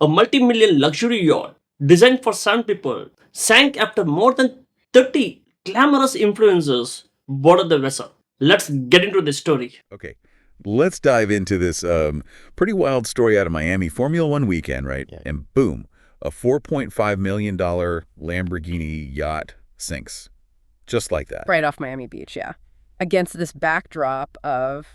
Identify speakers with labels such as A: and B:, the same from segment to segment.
A: a multi-million luxury yacht designed for some people, sank after more than 30 glamorous influencers boarded the vessel. Let's get into this story.
B: Okay, let's dive into this pretty wild story out of Miami. Formula One weekend, right?
C: Yeah.
B: And boom, a $4.5 million Lamborghini yacht sinks. Just like that.
D: Right off Miami Beach, yeah. Against this backdrop of,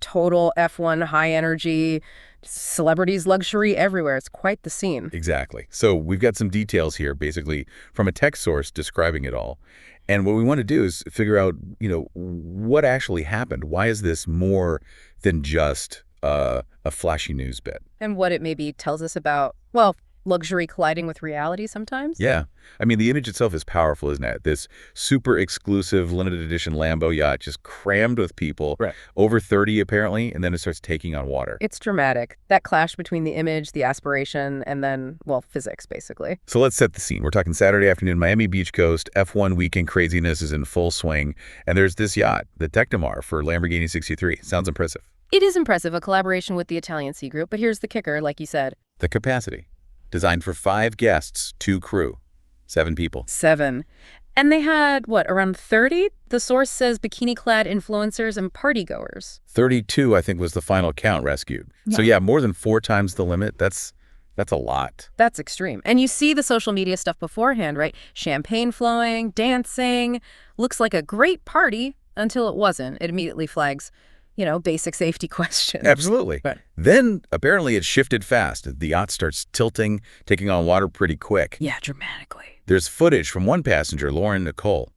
D: total F1 high energy, celebrities, luxury everywhere. It's quite the scene.
B: Exactly. So we've got some details here, basically, from a text source describing it all. And what we want to do is figure out, what actually happened. Why is this more than just a flashy news bit?
D: And what it maybe tells us about, well, luxury colliding with reality sometimes.
B: Yeah. I mean, the image itself is powerful, isn't it? This super exclusive limited edition Lambo yacht just crammed with people,
C: Right.
B: over 30 apparently, and then it starts taking on water.
D: It's dramatic. That clash between the image, the aspiration, and then, well, physics, basically.
B: So let's set the scene. We're talking Saturday afternoon, Miami Beach Coast, F1 weekend craziness is in full swing, and there's this yacht, the Tecnomar for Lamborghini 63. Sounds impressive.
D: It is impressive, a collaboration with the Italian Sea Group, but here's the kicker, like you said.
B: The capacity. Designed for 5 guests, 2 crew, 7 people.
D: 7. And they had, around 30? The source says bikini-clad influencers and partygoers.
B: 32, I think, was the final count rescued. So yeah, more than 4 times the limit. That's a lot.
D: That's extreme. And you see the social media stuff beforehand, right? Champagne flowing, dancing. Looks like a great party until it wasn't. It immediately flags, basic safety questions.
B: Absolutely.
C: Right.
B: Then, apparently, it shifted fast. The yacht starts tilting, taking on water pretty quick.
D: Yeah, dramatically.
B: There's footage from one passenger, Lauren Nicole,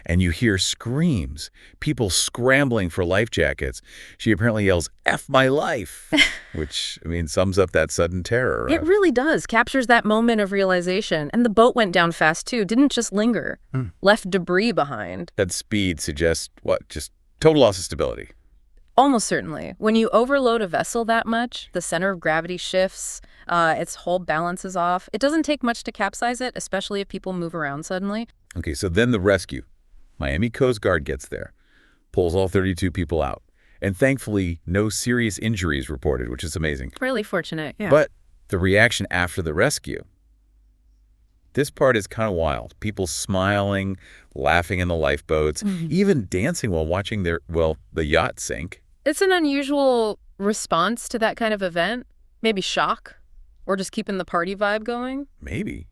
B: and you hear screams, people scrambling for life jackets. She apparently yells, "F my life," which, sums up that sudden terror.
D: It really does. Captures that moment of realization. And the boat went down fast, too. Didn't just linger. Left debris behind.
B: That speed suggests, what, just total loss of stability.
D: Almost certainly. When you overload a vessel that much, the center of gravity shifts, its whole balance is off. It doesn't take much to capsize it, especially if people move around suddenly.
B: Okay, so then the rescue. Miami Coast Guard gets there, pulls all 32 people out. And thankfully, no serious injuries reported, which is amazing.
D: Really fortunate, yeah.
B: But the reaction after the rescue, this part is kind of wild. People smiling, laughing in the lifeboats, even dancing while watching the yacht sink.
D: It's an unusual response to that kind of event. Maybe shock, or just keeping the party vibe going.
B: Maybe.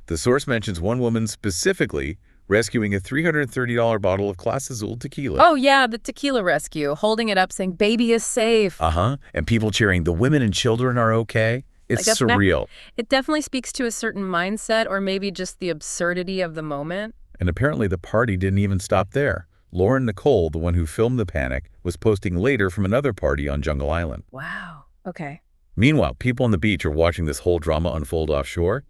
B: The source mentions one woman specifically rescuing a $330 bottle of Clase Azul tequila.
D: Oh, yeah, the tequila rescue, holding it up saying, "Baby is safe."
B: And people cheering, "The women and children are okay." It's
D: Like a
B: surreal.
D: It definitely speaks to a certain mindset, or maybe just the absurdity of the moment.
B: And apparently the party didn't even stop there. Lauren Nicole, the one who filmed the panic, was posting later from another party on Jungle Island.
D: Wow. Okay.
B: Meanwhile, people on the beach are watching this whole drama unfold offshore.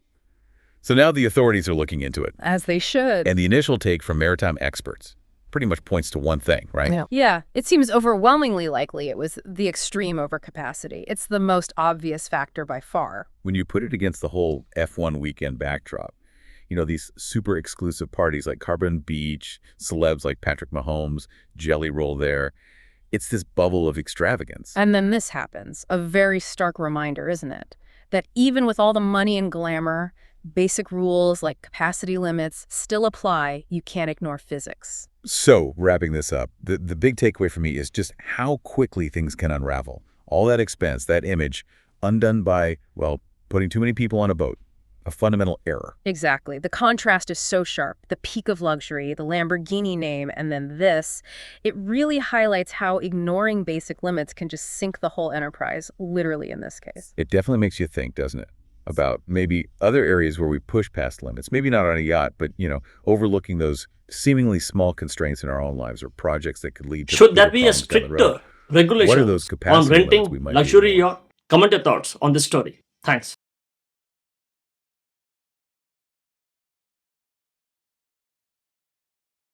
B: So now the authorities are looking into it.
D: As they should.
B: And the initial take from maritime experts pretty much points to one thing, right?
D: Yeah, it seems overwhelmingly likely it was the extreme overcapacity. It's the most obvious factor by far.
B: When you put it against the whole F1 weekend backdrop, these super exclusive parties like Carbon Beach, celebs like Patrick Mahomes, Jelly Roll there, it's this bubble of extravagance.
D: And then this happens. A very stark reminder, isn't it? That even with all the money and glamour, basic rules like capacity limits still apply. You can't ignore physics.
B: So, wrapping this up, the big takeaway for me is just how quickly things can unravel. All that expense, that image, undone by, putting too many people on a boat. A fundamental error.
D: Exactly. The contrast is so sharp. The peak of luxury, the Lamborghini name, and then this. It really highlights how ignoring basic limits can just sink the whole enterprise, literally in this case.
B: It definitely makes you think, doesn't it? About maybe other areas where we push past limits. Maybe not on a yacht, but, overlooking those seemingly small constraints in our own lives or projects that could lead to
A: Should there
B: bigger
A: be a
B: problems down the road.
A: stricter regulation
B: What are those
A: on
B: capacity
A: renting
B: limits we might be
A: luxury
B: ignoring?
A: yacht? Comment your thoughts on this story. Thanks.